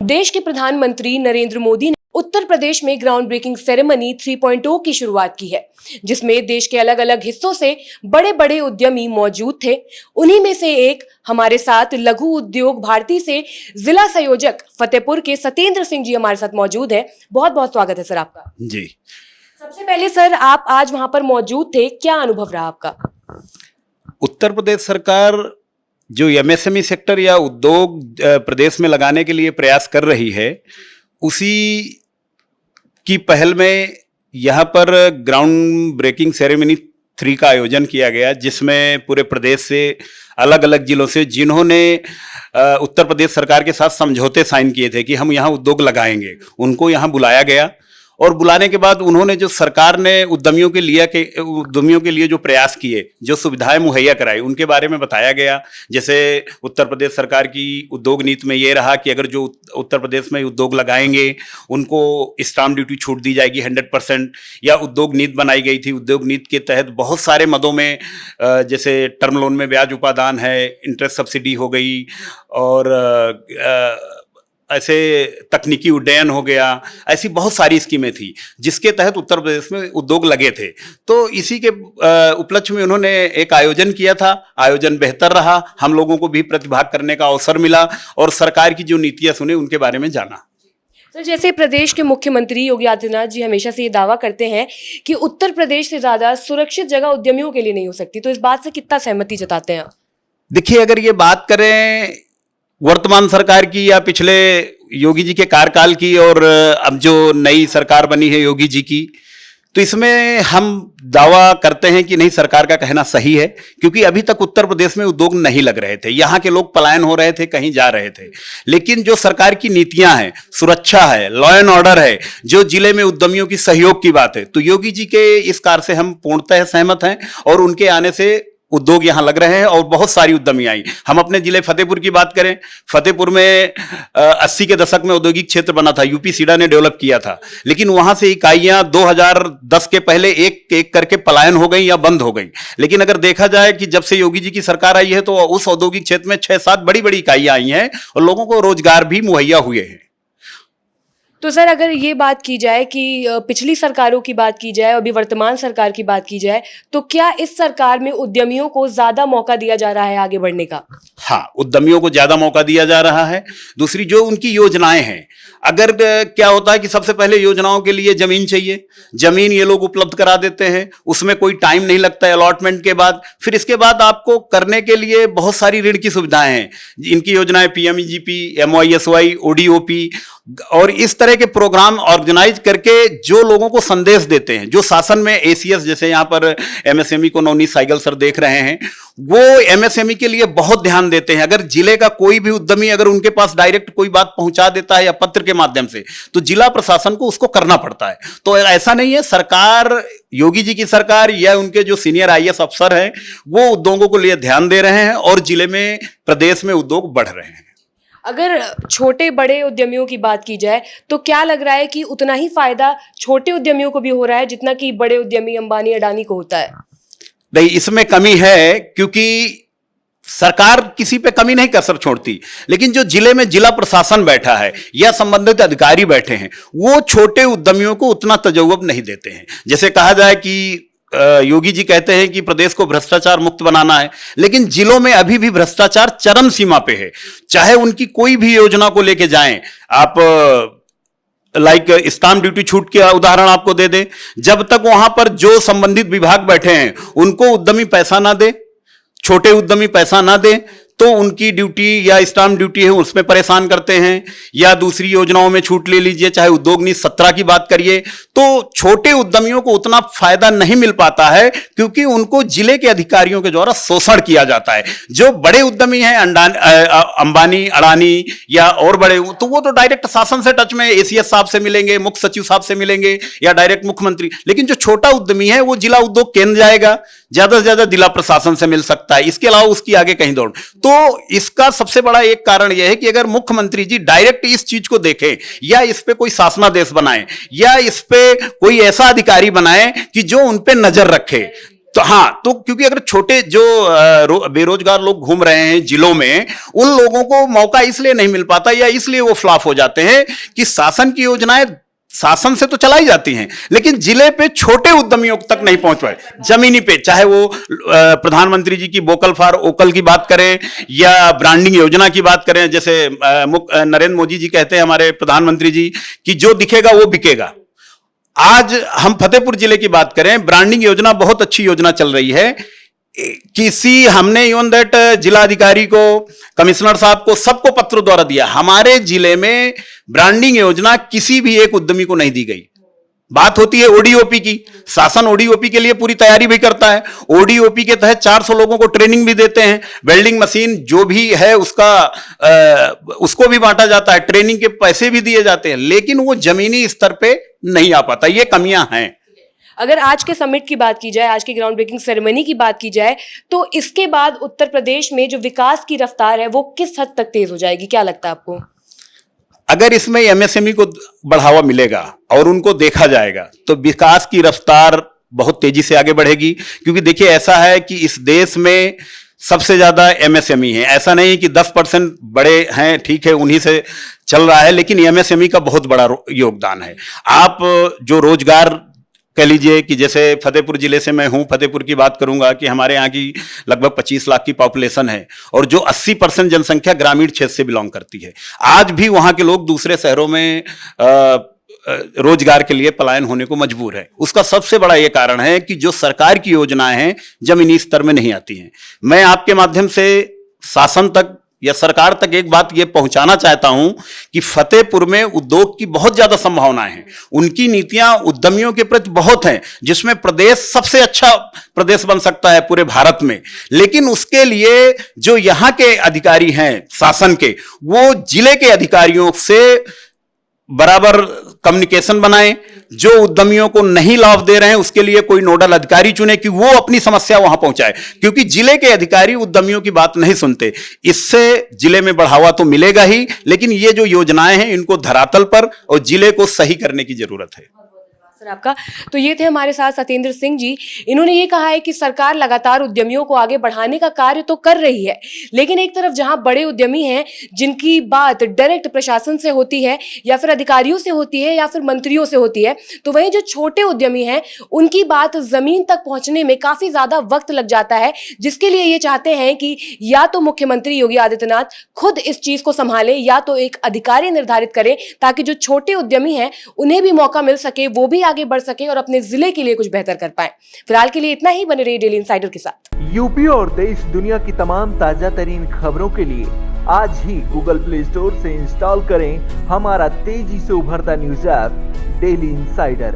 देश के प्रधानमंत्री नरेंद्र मोदी ने उत्तर प्रदेश में ग्राउंड ब्रेकिंग सेरेमनी 3.0 की शुरुआत की है, जिसमें देश के अलग अलग हिस्सों से बड़े बड़े उद्यमी मौजूद थे। उन्हीं में से एक हमारे साथ लघु उद्योग भारती से जिला संयोजक फतेहपुर के सत्येंद्र सिंह जी हमारे साथ मौजूद है। बहुत बहुत स्वागत है सर आपका। जी, सबसे पहले सर, आप आज वहां पर मौजूद थे, क्या अनुभव रहा आपका? उत्तर प्रदेश सरकार जो एमएसएमई सेक्टर या उद्योग प्रदेश में लगाने के लिए प्रयास कर रही है, उसी की पहल में यहाँ पर ग्राउंड ब्रेकिंग सेरेमनी 3 का आयोजन किया गया, जिसमें पूरे प्रदेश से अलग अलग जिलों से जिन्होंने उत्तर प्रदेश सरकार के साथ समझौते साइन किए थे कि हम यहाँ उद्योग लगाएंगे, उनको यहाँ बुलाया गया। और बुलाने के बाद उन्होंने जो सरकार ने उद्यमियों के लिए जो प्रयास किए, जो सुविधाएं मुहैया कराई, उनके बारे में बताया गया। जैसे उत्तर प्रदेश सरकार की उद्योग नीति में ये रहा कि अगर जो उत्तर प्रदेश में उद्योग लगाएंगे उनको स्टाम्प ड्यूटी छूट दी जाएगी 100%, या उद्योग नीति बनाई गई थी। उद्योग नीति के तहत बहुत सारे मदों में जैसे टर्म लोन में ब्याज उपादान है, इंटरेस्ट सब्सिडी हो गई, और ऐसे तकनीकी उड्डयन हो गया, ऐसी बहुत सारी स्कीमें थी जिसके तहत उत्तर प्रदेश में उद्योग लगे थे। तो इसी के उपलक्ष्य में उन्होंने एक आयोजन किया था। आयोजन बेहतर रहा, हम लोगों को भी प्रतिभाग करने का अवसर मिला और सरकार की जो नीतियां सुने उनके बारे में जाना। सर, जैसे प्रदेश के मुख्यमंत्री योगी आदित्यनाथ जी हमेशा से ये दावा करते हैं कि उत्तर प्रदेश से ज्यादा सुरक्षित जगह उद्यमियों के लिए नहीं हो सकती, तो इस बात से कितना सहमति जताते हैं? देखिए, अगर ये बात करें वर्तमान सरकार की या पिछले योगी जी के कार्यकाल की, और अब जो नई सरकार बनी है योगी जी की, तो इसमें हम दावा करते हैं कि नहीं, सरकार का कहना सही है। क्योंकि अभी तक उत्तर प्रदेश में उद्योग नहीं लग रहे थे, यहाँ के लोग पलायन हो रहे थे, कहीं जा रहे थे। लेकिन जो सरकार की नीतियां हैं, सुरक्षा है, लॉ एंड ऑर्डर है, जो जिले में उद्यमियों की सहयोग की बात है, तो योगी जी के इस कार्य से हम पूर्णतः सहमत हैं। और उनके आने से उद्योग यहां लग रहे हैं और बहुत सारी उद्यमी आई। हम अपने जिले फतेहपुर की बात करें, फतेहपुर में 80 के दशक में औद्योगिक क्षेत्र बना था, यूपी सीडा ने डेवलप किया था, लेकिन वहां से इकाइयां 2010 के पहले एक एक करके पलायन हो गई या बंद हो गई। लेकिन अगर देखा जाए कि जब से योगी जी की सरकार आई है, तो उस औद्योगिक क्षेत्र में 6-7 बड़ी बड़ी इकाइयां आई हैं और लोगों को रोजगार भी मुहैया हुए हैं। तो सर, अगर ये बात की जाए कि पिछली सरकारों की बात की जाए और अभी वर्तमान सरकार की बात की जाए, तो क्या इस सरकार में उद्यमियों को ज्यादा मौका दिया जा रहा है आगे बढ़ने का? हाँ, उद्यमियों को ज्यादा मौका दिया जा रहा है। दूसरी, जो उनकी योजनाएं हैं, अगर क्या होता है कि सबसे पहले योजनाओं के लिए जमीन चाहिए, जमीन ये लोग उपलब्ध करा देते हैं, उसमें कोई टाइम नहीं लगता है अलॉटमेंट के बाद। फिर इसके बाद आपको करने के लिए बहुत सारी ऋण की सुविधाएं हैं। इनकी योजनाएं पीएमईजीपी, एमवाईएसवाई, ओडीओपी और इस तरह के प्रोग्राम ऑर्गेनाइज करके जो लोगों को संदेश देते हैं, जो शासन में एसीएस, जैसे यहाँ पर एमएसएमई को नवनीत साइगल सर देख रहे हैं, वो एमएसएमई के लिए बहुत ध्यान देते हैं। अगर जिले का कोई भी उद्यमी अगर उनके पास डायरेक्ट कोई बात पहुंचा देता है या पत्र के माध्यम से, तो जिला प्रशासन को उसको करना पड़ता है। तो ऐसा नहीं है, सरकार, योगी जी की सरकार या उनके जो सीनियर आईएएस अफसर हैं, वो उद्योगों को लिए ध्यान दे रहे हैं और जिले में, प्रदेश में उद्योग बढ़ रहे हैं। अगर छोटे बड़े उद्यमियों की बात की जाए, तो क्या लग रहा है कि उतना ही फायदा छोटे उद्यमियों को भी हो रहा है जितना कि बड़े उद्यमी अंबानी अडानी को होता है? नहीं, इसमें कमी है, क्योंकि सरकार किसी पे कमी नहीं कसर छोड़ती, लेकिन जो जिले में जिला प्रशासन बैठा है या संबंधित अधिकारी बैठे हैं, वो छोटे उद्यमियों को उतना तजुर्बा नहीं देते हैं। जैसे कहा जाए कि योगी जी कहते हैं कि प्रदेश को भ्रष्टाचार मुक्त बनाना है, लेकिन जिलों में अभी भी भ्रष्टाचार चरम सीमा पे है। चाहे उनकी कोई भी योजना को लेके जाएं, आप लाइक स्टाम्प ड्यूटी छूट के उदाहरण आपको दे दें, जब तक वहां पर जो संबंधित विभाग बैठे हैं उनको उद्यमी पैसा ना दे, छोटे उद्यमी पैसा ना दे, तो उनकी ड्यूटी या स्टाम्प ड्यूटी है उसमें परेशान करते हैं। या दूसरी योजनाओं में छूट ले लीजिए, चाहे उद्योग नीति 17 की बात करिए, तो छोटे उद्यमियों को उतना फायदा नहीं मिल पाता है, क्योंकि उनको जिले के अधिकारियों के द्वारा शोषण किया जाता है। जो बड़े उद्यमी हैं, अंबानी, अडानी या और बड़े, तो वो तो डायरेक्ट शासन से टच में, एसीएस साहब से मिलेंगे, मुख्य सचिव साहब से मिलेंगे या डायरेक्ट मुख्यमंत्री। लेकिन जो छोटा उद्यमी है, वो जिला उद्योग केंद्र जाएगा, ज्यादा से ज्यादा जिला प्रशासन से मिल सकता है, इसके अलावा उसकी आगे कहीं दौड़। तो इसका सबसे बड़ा एक कारण यह है कि अगर मुख्यमंत्री जी डायरेक्ट इस चीज को देखें, या इस पे कोई शासनादेश बनाए, या इस पे कोई ऐसा अधिकारी बनाए कि जो उन पे नजर रखे, तो हाँ, तो क्योंकि अगर छोटे जो बेरोजगार लोग घूम रहे हैं जिलों में, उन लोगों को मौका इसलिए नहीं मिल पाता या इसलिए वो फ्लॉप हो जाते हैं कि शासन की योजनाएं शासन से तो चलाई जाती हैं लेकिन जिले पे छोटे उद्यमियों तक नहीं पहुंच पाए। जमीनी पे चाहे वो प्रधानमंत्री जी की वोकल फॉर वोकल की बात करें या ब्रांडिंग योजना की बात करें, जैसे नरेंद्र मोदी जी कहते हैं हमारे प्रधानमंत्री जी कि जो दिखेगा वो बिकेगा। आज हम फतेहपुर जिले की बात करें, ब्रांडिंग योजना बहुत अच्छी योजना चल रही है। हमने इवन दैट जिलाधिकारी को, कमिश्नर साहब को, सबको पत्रों द्वारा दिया। हमारे जिले में ब्रांडिंग योजना किसी भी एक उद्यमी को नहीं दी गई। बात होती है ओडीओपी की, शासन ओडीओपी के लिए पूरी तैयारी भी करता है। ओडीओपी के तहत 400 लोगों को ट्रेनिंग भी देते हैं। वेल्डिंग मशीन जो भी है उसको भी बांटा जाता है, ट्रेनिंग के पैसे भी दिए जाते हैं, लेकिन वो जमीनी स्तर पे नहीं आ पाता। ये कमियां हैं। अगर आज के समिट की बात की जाए, आज की ग्राउंड ब्रेकिंग सेरेमनी की बात की जाए, तो इसके बाद उत्तर प्रदेश में जो विकास की रफ्तार है वो किस हद तक तेज हो जाएगी, क्या लगता है आपको? अगर इसमें एमएसएमई को बढ़ावा मिलेगा और उनको देखा जाएगा तो विकास की रफ्तार बहुत तेजी से आगे बढ़ेगी। क्योंकि देखिए, ऐसा है कि इस देश में सबसे ज्यादा एमएसएमई है। ऐसा नहीं कि 10% बड़े हैं, ठीक है, उन्हीं से चल रहा है, लेकिन एमएसएमई का बहुत बड़ा योगदान है। आप जो रोजगार कह लीजिए कि जैसे फतेहपुर जिले से मैं हूं, फतेहपुर की बात करूंगा कि हमारे यहाँ की लगभग 25 लाख की पॉपुलेशन है और जो 80% जनसंख्या ग्रामीण क्षेत्र से बिलोंग करती है। आज भी वहां के लोग दूसरे शहरों में रोजगार के लिए पलायन होने को मजबूर है। उसका सबसे बड़ा यह कारण है कि जो सरकार की योजनाएं हैं जमीनी स्तर में नहीं आती हैं। मैं आपके माध्यम से शासन तक या सरकार तक एक बात यह पहुंचाना चाहता हूं कि फतेहपुर में उद्योग की बहुत ज्यादा संभावनाएं हैं। उनकी नीतियां उद्यमियों के प्रति बहुत हैं, जिसमें प्रदेश सबसे अच्छा प्रदेश बन सकता है पूरे भारत में। लेकिन उसके लिए जो यहां के अधिकारी हैं शासन के, वो जिले के अधिकारियों से बराबर कम्युनिकेशन बनाएं। जो उद्यमियों को नहीं लाभ दे रहे हैं उसके लिए कोई नोडल अधिकारी चुने कि वो अपनी समस्या वहां पहुंचाए, क्योंकि जिले के अधिकारी उद्यमियों की बात नहीं सुनते। इससे जिले में बढ़ावा तो मिलेगा ही, लेकिन ये जो योजनाएं हैं इनको धरातल पर और जिले को सही करने की जरूरत है। सर आपका। तो ये थे हमारे साथ सत्येंद्र सिंह जी। इन्होंने ये कहा है कि सरकार लगातार उद्यमियों को आगे बढ़ाने का कार्य तो कर रही है, लेकिन एक तरफ जहां बड़े उद्यमी हैं जिनकी बात डायरेक्ट प्रशासन से होती है या फिर अधिकारियों से होती है या फिर मंत्रियों से होती है, तो वहीं जो छोटे उद्यमी हैं उनकी बात जमीन तक पहुंचने में काफी ज्यादा वक्त लग जाता है, जिसके लिए ये चाहते हैं कि या तो मुख्यमंत्री योगी आदित्यनाथ खुद इस चीज को संभाले या तो एक अधिकारी निर्धारित करें ताकि जो छोटे उद्यमी हैं उन्हें भी मौका मिल सके, वो भी आगे बढ़ सके और अपने जिले के लिए कुछ बेहतर कर पाए। फिलहाल के लिए इतना ही। बने रहिए डेली इंसाइडर के साथ। यूपी और देश दुनिया की तमाम ताजा तरीन खबरों के लिए आज ही गूगल प्ले स्टोर से इंस्टॉल करें हमारा तेजी से उभरता न्यूज ऐप डेली इंसाइडर।